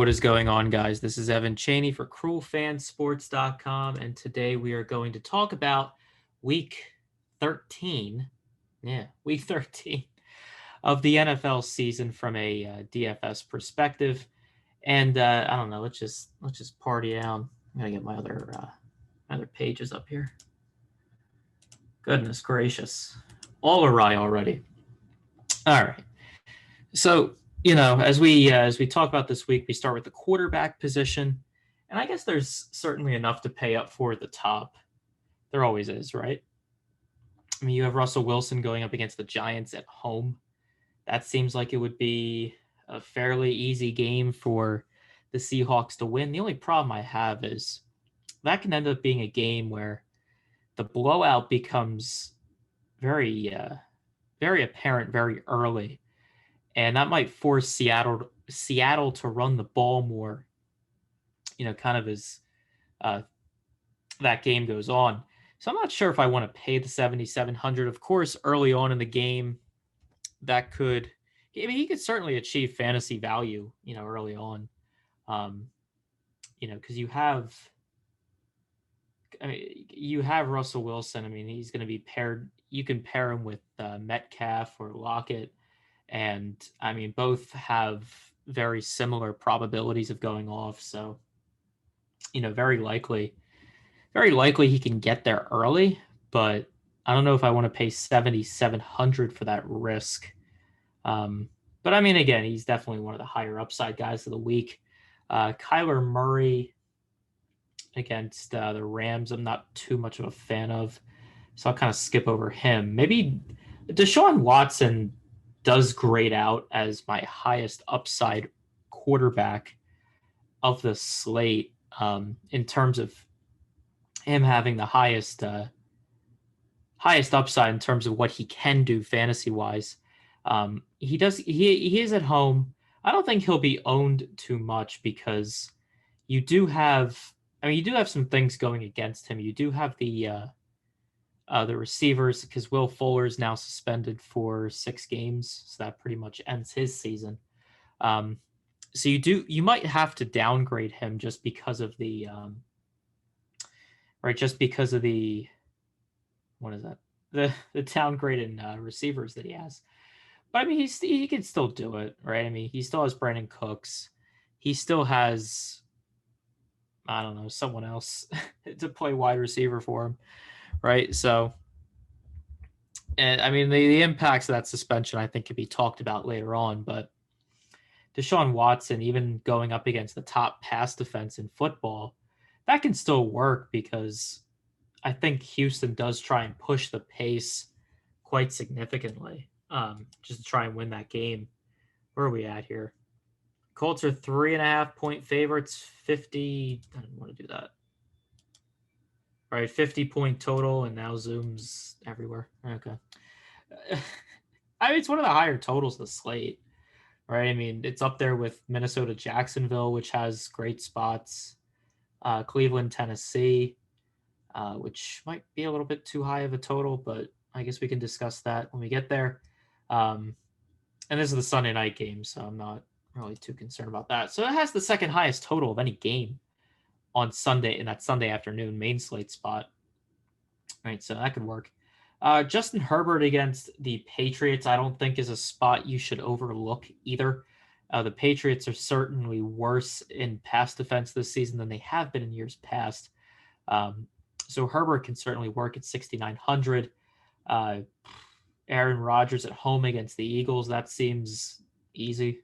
what is going on, guys? This is Evan Cheney for cruelfansports.com, and today we are going to talk about week 13. Yeah, week 13 of the NFL season from a DFS perspective. And I don't know, let's just party down. I'm gonna get my other pages up here. Goodness gracious, all awry already. All right, so as we talk about this week, we start with the quarterback position, and I guess there's certainly enough to pay up for at the top. There always is, right? I mean, you have Russell Wilson going up against the Giants at home. That seems like it would be a fairly easy game for the Seahawks to win. The only problem I have is that can end up being a game where the blowout becomes very apparent very early, and that might force Seattle to run the ball more. Kind of as uh, that game goes on. So I'm not sure if I want to pay the 7,700. Of course, early on in the game, that could. I mean, he could certainly achieve fantasy value. Early on. Because you have Russell Wilson. I mean, he's going to be paired. You can pair him with Metcalf or Lockett, and I mean, both have very similar probabilities of going off. So, very likely he can get there early, but I don't know if I want to pay 7,700 for that risk. But I mean, again, he's definitely one of the higher upside guys of the week. Kyler Murray against the Rams, I'm not too much of a fan of, so I'll kind of skip over him. Maybe Deshaun Watson does grade out as my highest upside quarterback of the slate, in terms of him having the highest upside in terms of what he can do fantasy wise. He is at home. I don't think he'll be owned too much because you do have some things going against him. You do have the receivers, because Will Fuller is now suspended for 6 games, so that pretty much ends his season. So you might have to downgrade him just because of the what is that? The downgrade in receivers that he has. But I mean, he can still do it, right? I mean, he still has Brandon Cooks. He still has, I don't know, someone else to play wide receiver for him, right? So, and I mean, the impacts of that suspension, I think, could be talked about later on. But Deshaun Watson, even going up against the top pass defense in football, that can still work because I think Houston does try and push the pace quite significantly, just to try and win that game. Where are we at here? Colts are 3.5-point favorites, 50. I didn't want to do that. All right, 50-point total, and now Zoom's everywhere. Okay. I mean, it's one of the higher totals of the slate, right? I mean, it's up there with Minnesota, Jacksonville, which has great spots. Cleveland, Tennessee, which might be a little bit too high of a total, but I guess we can discuss that when we get there. And this is the Sunday night game, so I'm not really too concerned about that. So it has the second highest total of any game on Sunday, in that Sunday afternoon main slate spot. All right, so that could work. Justin Herbert against the Patriots, I don't think is a spot you should overlook either. The Patriots are certainly worse in pass defense this season than they have been in years past. So Herbert can certainly work at 6,900. Aaron Rodgers at home against the Eagles, that seems easy,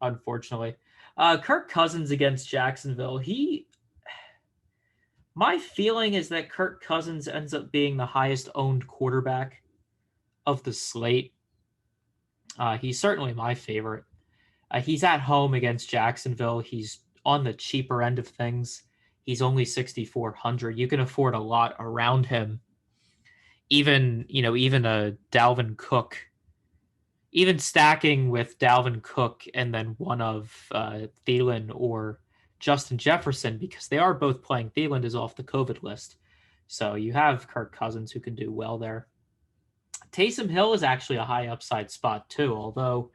unfortunately. Kirk Cousins against Jacksonville. My feeling is that Kirk Cousins ends up being the highest owned quarterback of the slate. He's certainly my favorite. He's at home against Jacksonville. He's on the cheaper end of things. He's only 6,400. You can afford a lot around him. Even a Dalvin Cook, even stacking with Dalvin Cook and then one of Thielen or Justin Jefferson, because they are both playing. Thielen is off the COVID list. So you have Kirk Cousins who can do well there. Taysom Hill is actually a high upside spot too, although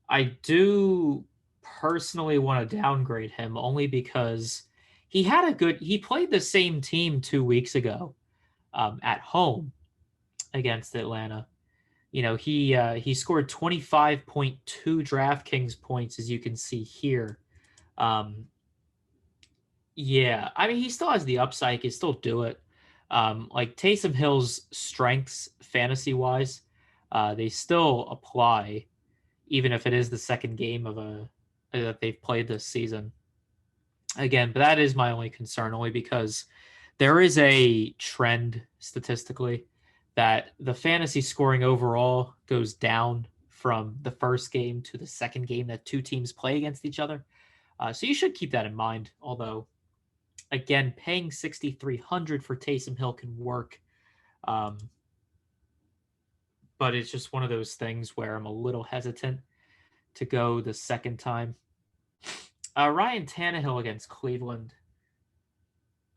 I do personally want to downgrade him only because he played the same team 2 weeks ago at home against Atlanta. He scored 25.2 DraftKings points, as you can see here. Yeah, I mean, he still has the upside. He can still do it. Like Taysom Hill's strengths, fantasy wise, they still apply, even if it is the second game that they've played this season. Again, but that is my only concern, only because there is a trend statistically that the fantasy scoring overall goes down from the first game to the second game that two teams play against each other. So you should keep that in mind. Although, again, paying 6,300 for Taysom Hill can work, but it's just one of those things where I'm a little hesitant to go the second time. Ryan Tannehill against Cleveland.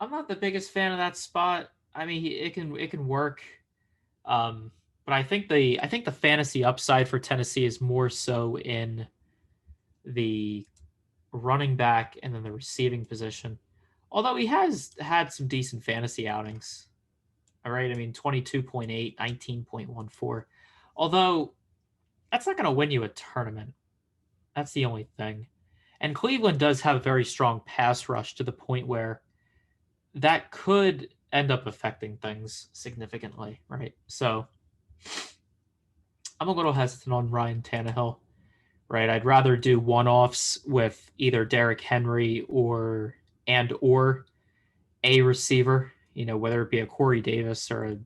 I'm not the biggest fan of that spot. I mean, it can work, but I think the fantasy upside for Tennessee is more so in the running back and then the receiving position. Although he has had some decent fantasy outings. All right, I mean 22.8, 19.14. Although that's not going to win you a tournament. That's the only thing. And Cleveland does have a very strong pass rush to the point where that could end up affecting things significantly, right? So I'm a little hesitant on Ryan Tannehill, right? I'd rather do one-offs with either Derrick Henry or a receiver, whether it be a Corey Davis or a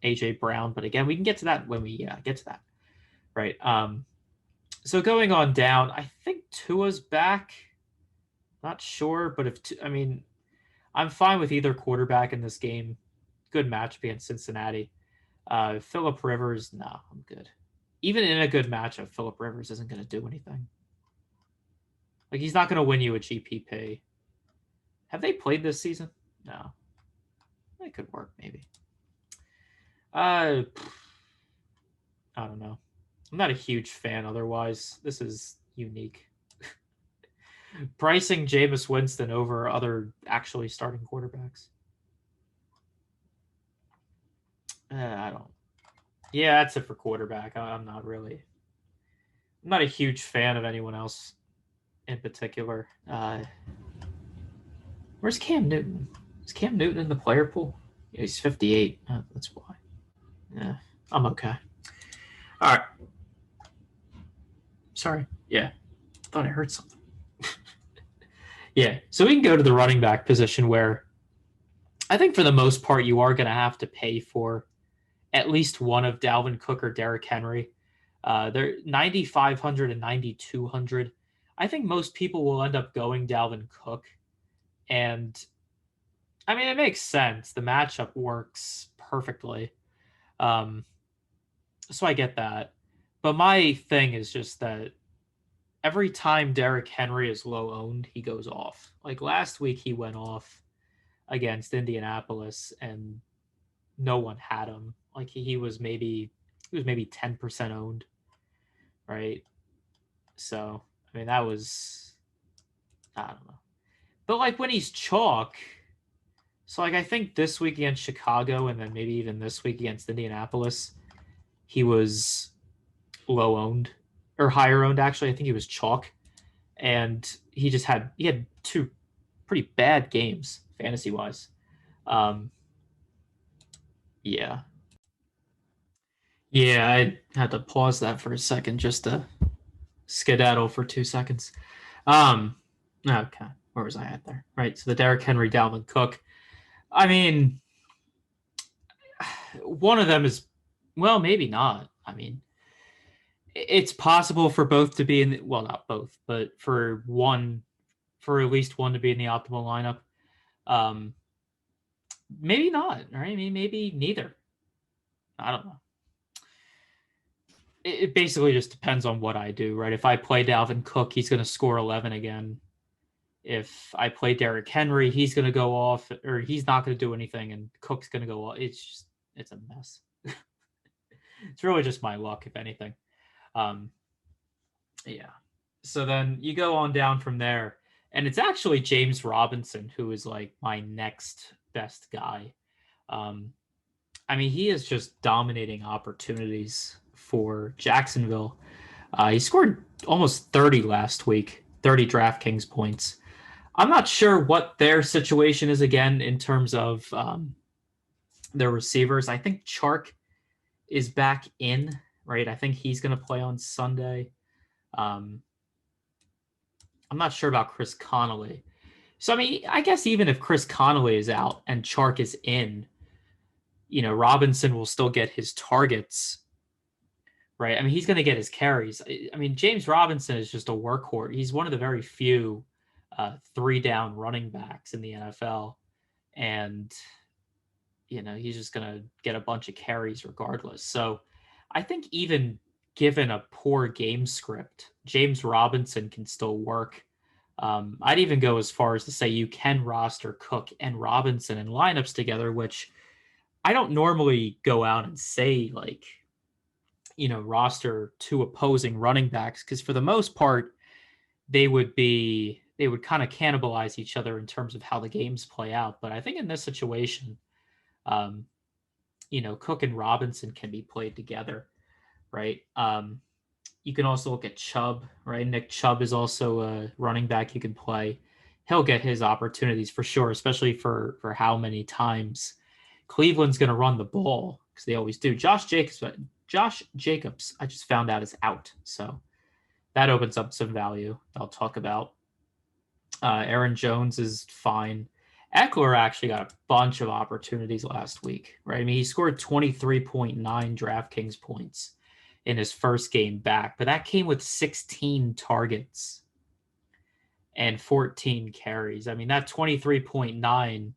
AJ Brown. But again, we can get to that when we get to that, right? So going on down, I think Tua's back. Not sure, but I'm fine with either quarterback in this game. Good matchup against Cincinnati. Phillip Rivers, no, I'm good. Even in a good matchup, Phillip Rivers isn't going to do anything. Like, he's not going to win you a GPP. Have they played this season? No. It could work, maybe. I don't know. I'm not a huge fan otherwise. This is unique. Pricing Jameis Winston over other actually starting quarterbacks. I don't. Yeah, that's it for quarterback. I'm not a huge fan of anyone else in particular. Where's Cam Newton? Is Cam Newton in the player pool? Yeah, he's 58. That's why. Yeah, I'm okay. All right. Sorry. Yeah, thought I heard something. Yeah, so we can go to the running back position where I think for the most part you are going to have to pay for at least one of Dalvin Cook or Derrick Henry. They're 9,500 and 9,200. I think most people will end up going Dalvin Cook. And I mean, it makes sense. The matchup works perfectly. So I get that. But my thing is just that every time Derrick Henry is low owned, he goes off. Like last week, he went off against Indianapolis and no one had him. Like he was maybe 10% owned, right? So I mean that was, I don't know. But like when he's chalk, so like I think this week against Chicago and then maybe even this week against Indianapolis, he was low owned or higher owned actually. I think he was chalk. And he had two pretty bad games fantasy wise. Yeah. Yeah, I had to pause that for a second just to skedaddle for 2 seconds. Okay, where was I at there? Right, so the Derrick Henry, Dalvin Cook. I mean, one of them is, well, maybe not. I mean, it's possible for both to be in, well, not both, but for at least one to be in the optimal lineup. Maybe not, right? I mean, maybe neither. I don't know. It basically just depends on what I do, right? If I play Dalvin Cook, he's going to score 11 again. If I play Derrick Henry, he's going to go off, or he's not going to do anything, and Cook's going to go off. It's a mess. It's really just my luck, if anything. Yeah. So then you go on down from there, and it's actually James Robinson who is like my next best guy. Um, I mean, he is just dominating opportunities for Jacksonville. He scored almost 30 last week, 30 DraftKings points. I'm not sure what their situation is again in terms of their receivers. I think Chark is back in, right? I think he's going to play on Sunday. Um, I'm not sure about Chris Connolly. So, I mean, I guess even if Chris Connolly is out and Chark is in, Robinson will still get his targets, right? I mean, he's going to get his carries. I mean, James Robinson is just a workhorse. He's one of the very few three down running backs in the NFL. And, he's just going to get a bunch of carries regardless. So I think even given a poor game script, James Robinson can still work. I'd even go as far as to say you can roster Cook and Robinson in lineups together, which I don't normally go out and say like, roster two opposing running backs because for the most part, they would kind of cannibalize each other in terms of how the games play out. But I think in this situation, um, Cook and Robinson can be played together, right? You can also look at Chubb, right? Nick Chubb is also a running back you can play. He'll get his opportunities for sure, especially for how many times Cleveland's going to run the ball because they always do. Josh Jacobs, I just found out is out, so that opens up some value. I'll talk about. Aaron Jones is fine. Eckler actually got a bunch of opportunities last week, right? I mean, he scored 23.9 DraftKings points in his first game back, but that came with 16 targets and 14 carries. I mean, that 23.9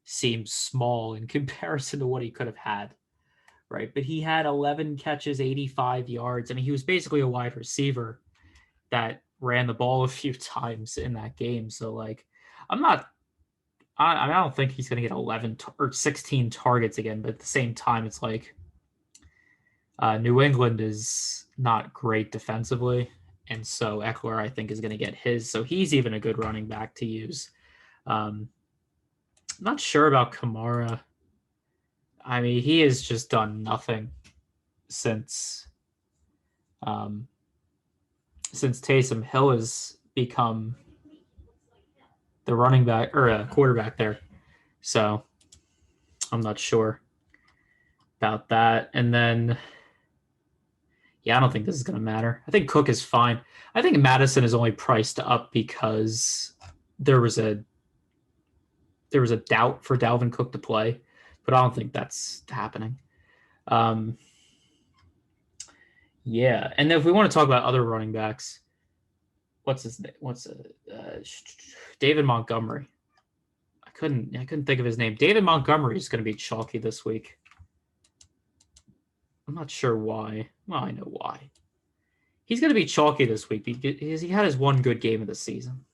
seems small in comparison to what he could have had, right? But he had 11 catches, 85 yards. I mean, he was basically a wide receiver that ran the ball a few times in that game. So, like, I don't think he's going to get 11 or 16 targets again, but at the same time, it's like New England is not great defensively. And so Eckler, I think, is going to get his. So he's even a good running back to use. I'm not sure about Kamara. I mean, he has just done nothing since Taysom Hill has become the running back or a quarterback there. So I'm not sure about that. And then, yeah, I don't think this is going to matter. I think Cook is fine. I think Madison is only priced up because there was a doubt for Dalvin Cook to play, but I don't think that's happening. Yeah, and then if we want to talk about other running backs, what's his name? David Montgomery. I couldn't think of his name. David Montgomery is going to be chalky this week. I'm not sure why. Well, I know why. He's going to be chalky this week because he had his one good game of the season.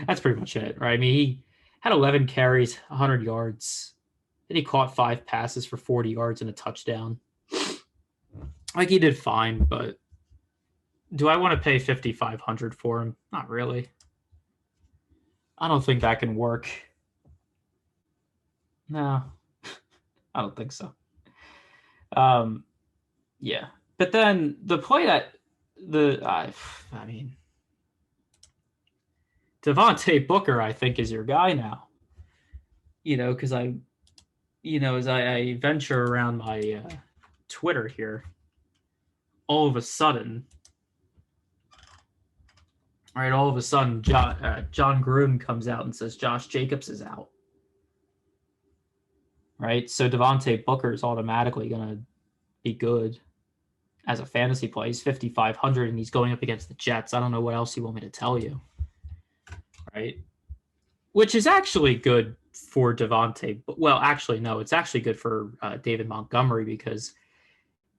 That's pretty much it, right? I mean, he had 11 carries, 100 yards. Then he caught 5 passes for 40 yards and a touchdown. Like, he did fine, but do I want to pay $5,500 for him? Not really. I don't think that can work. No, I don't think so. Yeah, but then the play that I mean, Devontae Booker, I think, is your guy now. Because as I venture around my Twitter here, all of a sudden, John Gruden comes out and says Josh Jacobs is out. Right? So Devontae Booker is automatically going to be good as a fantasy play. He's 5,500 and he's going up against the Jets. I don't know what else you want me to tell you. Right? Which is actually good for Devontae. Well, actually, no, it's actually good for David Montgomery because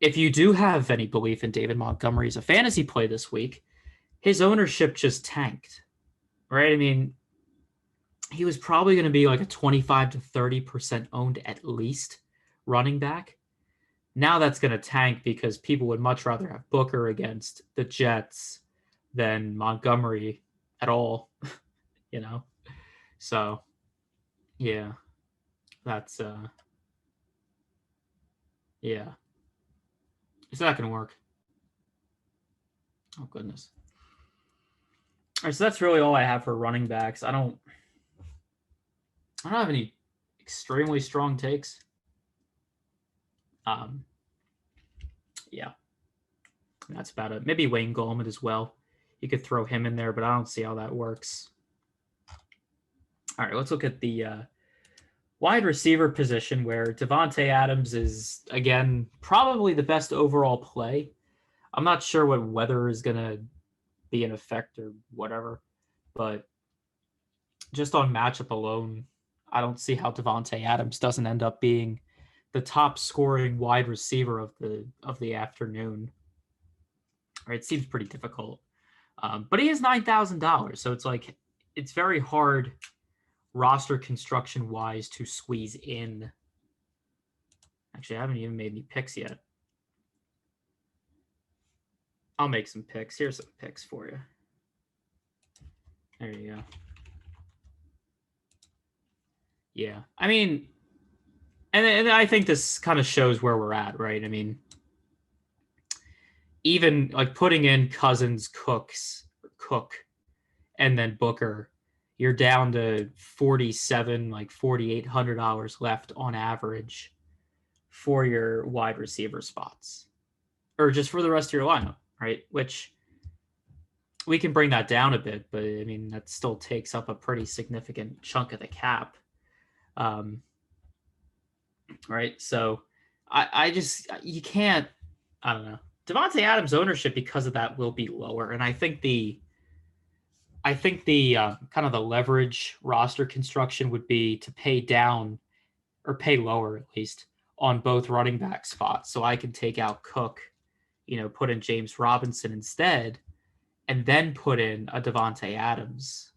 if you do have any belief in David Montgomery as a fantasy play this week, his ownership just tanked. Right? I mean, he was probably going to be like a 25 to 30% owned at least running back. Now that's going to tank because people would much rather have Booker against the Jets than Montgomery at all, you know? So, yeah, that's, yeah, it's not going to work. Oh, goodness. All right, so that's really all I have for running backs. I don't have any extremely strong takes. Um, yeah, that's about it. Maybe Wayne Gallman as well. You could throw him in there, but I don't see how that works. All right, let's look at the wide receiver position where Davante Adams is, again, probably the best overall play. I'm not sure what weather is going to be an effect or whatever, but just on matchup alone, I don't see how Davante Adams doesn't end up being the top scoring wide receiver of the afternoon. Right, it seems pretty difficult, but he is $9,000, so it's like it's very hard roster construction wise to squeeze in. Actually, I haven't even made any picks yet. I'll make some picks. Here's some picks for you. There you go. Yeah, I mean, and I think this kind of shows where we're at, right? I mean, even like putting in Cousins, Cook, and then Booker, you're down to 47, like $4,800 left on average for your wide receiver spots, or just for the rest of your lineup, right? Which we can bring that down a bit, but I mean that still takes up a pretty significant chunk of the cap. Right. So I just, you can't, I don't know. Davante Adams ownership because of that will be lower. And I think the kind of the leverage roster construction would be to pay down or pay lower at least on both running back spots. So I can take out Cook, put in James Robinson instead, and then put in a Davante Adams.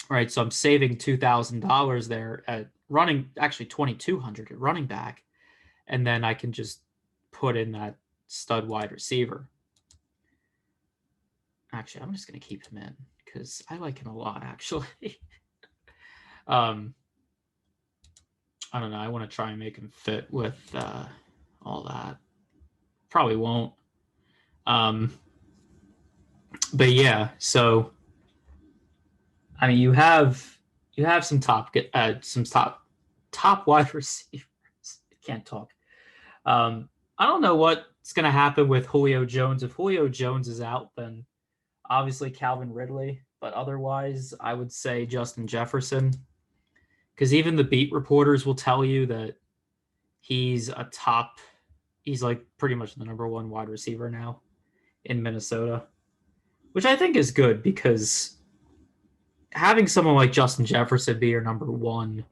Right. So I'm saving $2,000 there at running, actually $2,200 at running back. And then I can just put in that stud wide receiver. Actually, I'm just going to keep him in because I like him a lot, actually. I don't know. I want to try and make him fit with all that. Probably won't. But yeah, so I mean, you have some top wide receivers. I can't talk. I don't know what's going to happen with Julio Jones. If Julio Jones is out, then obviously Calvin Ridley. But otherwise, I would say Justin Jefferson. Because even the beat reporters will tell you that he's like pretty much the number one wide receiver now in Minnesota, which I think is good because having someone like Justin Jefferson be your number one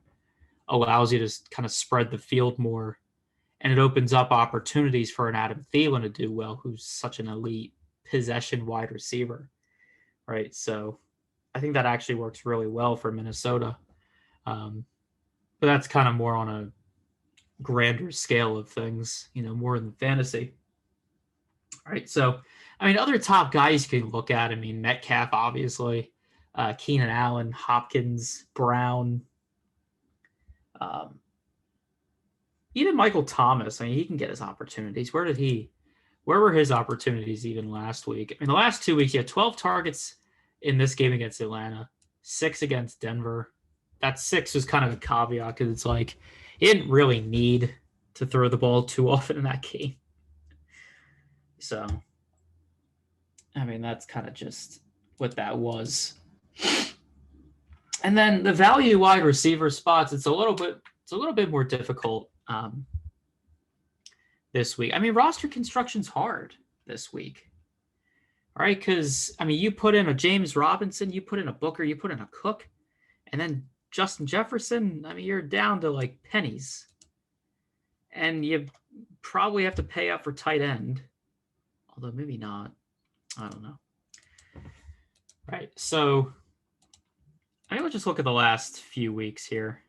allows you to kind of spread the field more, and it opens up opportunities for an Adam Thielen to do well, who's such an elite possession wide receiver, right? So I think that actually works really well for Minnesota. But that's kind of more on a grander scale of things, more than fantasy. All right. So, I mean, other top guys you can look at, I mean, Metcalf, obviously, Keenan Allen, Hopkins, Brown, even Michael Thomas. I mean, he can get his opportunities. Where were his opportunities even last week? I mean, the last 2 weeks, he had 12 targets in this game against Atlanta, 6 against Denver. That 6 was kind of a caveat because it's like he didn't really need to throw the ball too often in that game. So, I mean, that's kind of just what that was. And then the value wide receiver spots, it's a little bit more difficult this week. I mean, roster construction's hard this week. All right, because I mean, you put in a James Robinson, you put in a Booker, you put in a Cook, and then Justin Jefferson, I mean, you're down to like pennies. And you probably have to pay up for tight end. Although maybe not. I don't know. Right. So I mean, let's just look at the last few weeks here.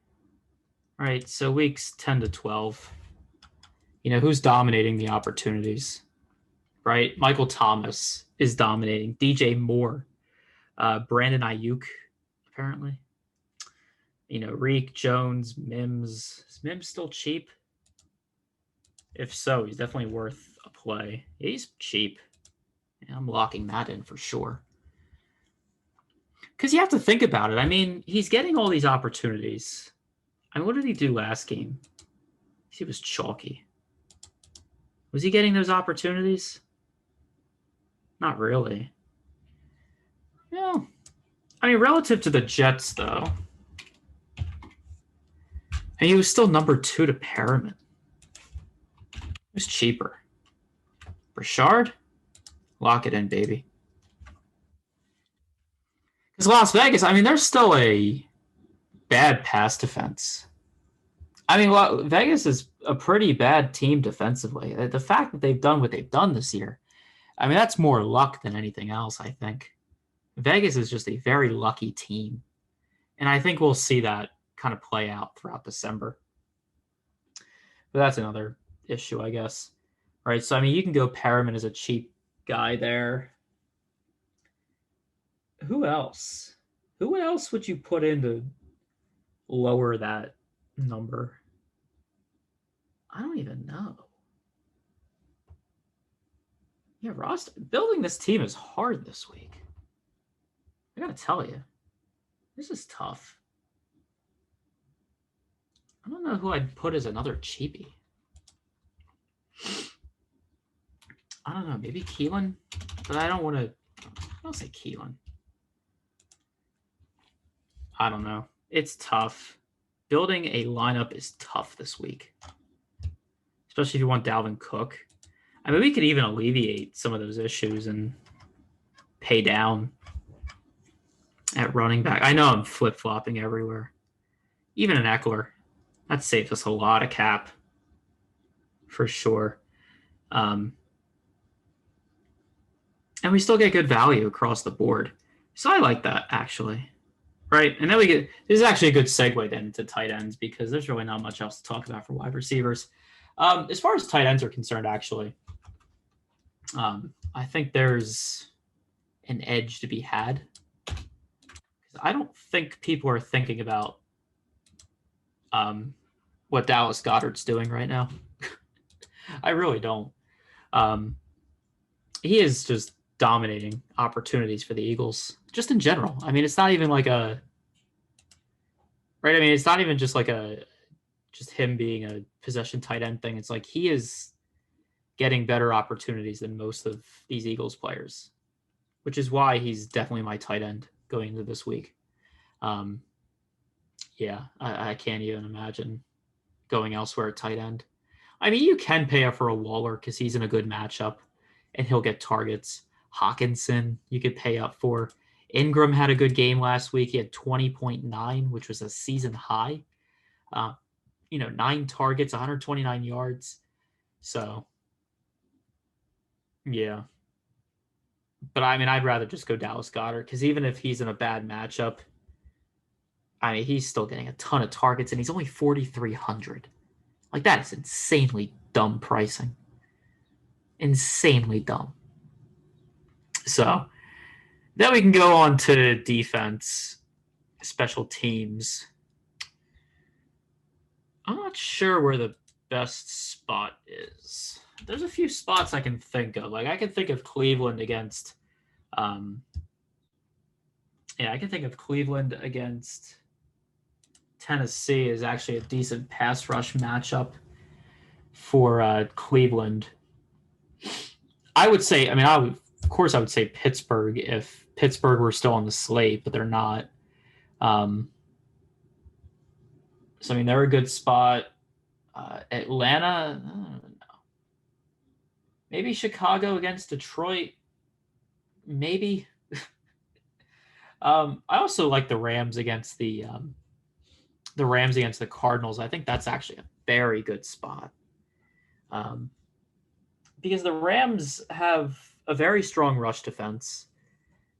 All right. So weeks 10 to 12. Who's dominating the opportunities, right? Michael Thomas is dominating. DJ Moore, Brandon Ayuk, apparently. Reek, Jones, Mims. Is Mims still cheap? If so, he's definitely worth a play. Yeah, he's cheap. Yeah, I'm locking that in for sure. Because you have to think about it. I mean, he's getting all these opportunities. I mean, what did he do last game? He was chalky. Was he getting those opportunities? Not really. No. I mean, relative to the Jets, though, and he was still number 2 to Perriman. It was cheaper. Richard? Lock it in, baby. Because Las Vegas, I mean, they're still a bad pass defense. I mean, Vegas is a pretty bad team defensively. The fact that they've done what they've done this year, I mean, that's more luck than anything else, I think. Vegas is just a very lucky team. And I think we'll see that kind of play out throughout December. But that's another issue, I guess. All right, so I mean, you can go Perriman as a cheap guy there. Who else? Who else would you put in to lower that number? I don't even know. Yeah, building this team is hard this week. I gotta tell you, this is tough. I don't know who I'd put as another cheapie. I don't know, maybe Keelan, but I don't want to. I'll say Keelan. I don't know. It's tough. Building a lineup is tough this week, especially if you want Dalvin Cook. I mean, we could even alleviate some of those issues and pay down at running back. I know I'm flip-flopping everywhere. Even an Eckler. That saves us a lot of cap for sure. And we still get good value across the board. So I like that, actually. Right? And then this is actually a good segue then to tight ends because there's really not much else to talk about for wide receivers. As far as tight ends are concerned, actually, I think there's an edge to be had. I don't think people are thinking about what Dallas Goedert's doing right now. I really don't. He is just dominating opportunities for the Eagles, just in general. I mean, it's not even like right? I mean, it's not even just like just him being a possession tight end thing. It's like he is getting better opportunities than most of these Eagles players, which is why he's definitely my tight end going into this week. Yeah, I can't even imagine going elsewhere at tight end. I mean, you can pay up for a Waller because he's in a good matchup and he'll get targets. Hawkinson, you could pay up for. Ingram had a good game last week. He had 20.9, which was a season high. 9 targets, 129 yards. So, yeah. But I mean, I'd rather just go Dallas Goedert because even if he's in a bad matchup, I mean, he's still getting a ton of targets and he's only 4,300. Like, that is insanely dumb pricing. Insanely dumb. So, then we can go on to defense, special teams. I'm not sure where the best spot is. There's a few spots I can think of. Like, I can think of Cleveland against I can think of Cleveland against Tennessee is actually a decent pass rush matchup for Cleveland. I would say, I mean, of course I would say Pittsburgh if Pittsburgh were still on the slate, but they're not. So, I mean, they're a good spot. Atlanta, I don't know. Maybe Chicago against Detroit. Maybe. I also like the Rams against the Cardinals. I think that's actually a very good spot. Because the Rams have a very strong rush defense.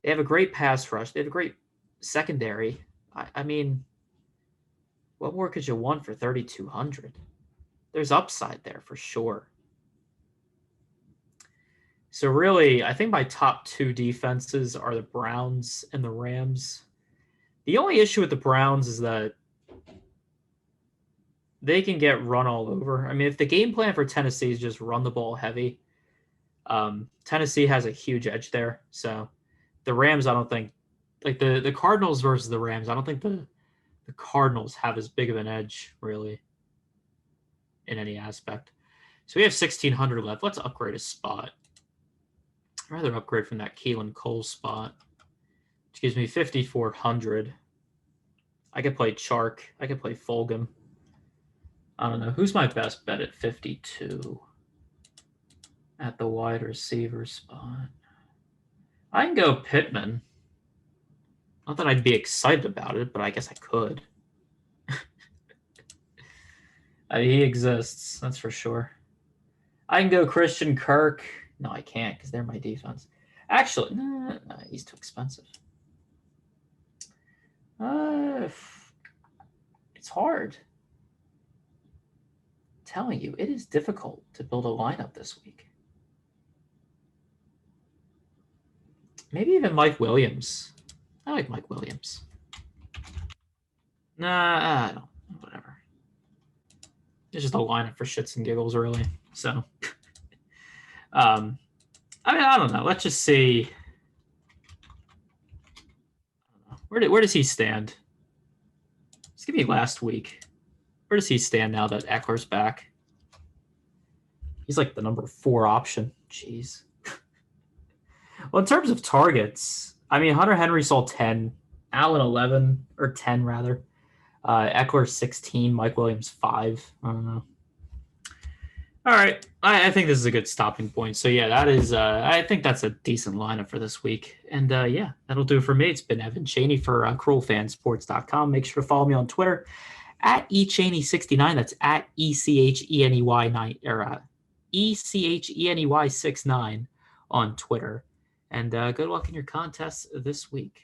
They have a great pass rush. They have a great secondary. I mean, what more could you want for 3,200? there's upside there for sure. So really, I think my top two defenses are the Browns and the Rams. The only issue with the Browns is that they can get run all over. I mean, if the game plan for Tennessee is just run the ball heavy, Tennessee has a huge edge there. So the Rams, I don't think, like the Cardinals versus the Rams, I don't think the Cardinals have as big of an edge, really, in any aspect. So we have 1,600 left. Let's upgrade a spot. I'd rather upgrade from that Keelan Cole spot, which gives me 5,400. I could play Chark. I could play Fulgham. I don't know. Who's my best bet at 52 at the wide receiver spot? I can go Pittman. Not that I'd be excited about it, but I guess I could. He exists, that's for sure. I can go Christian Kirk. No, I can't because they're my defense. Actually, no, he's too expensive. It's hard. I'm telling you, it is difficult to build a lineup this week. Maybe even Mike Williams. I like Mike Williams. Nah, I don't. Whatever. It's just a lineup for shits and giggles, really. So, I mean, I don't know. Let's just see. Where does he stand? Just give me last week. Where does he stand now that Eckler's back? He's like the number 4 option. Jeez. Well, in terms of targets, I mean, Hunter Henry saw 10, Allen 11, or 10 rather. Eckler 16, Mike Williams 5. I don't know. All right, I think this is a good stopping point. So yeah, that is. I think that's a decent lineup for this week. And yeah, that'll do it for me. It's been Evan Cheney for CruelFanSports.com. Make sure to follow me on Twitter at eCheney69. That's at ECHENEY9 or ECHENEY69 on Twitter. And good luck in your contests this week.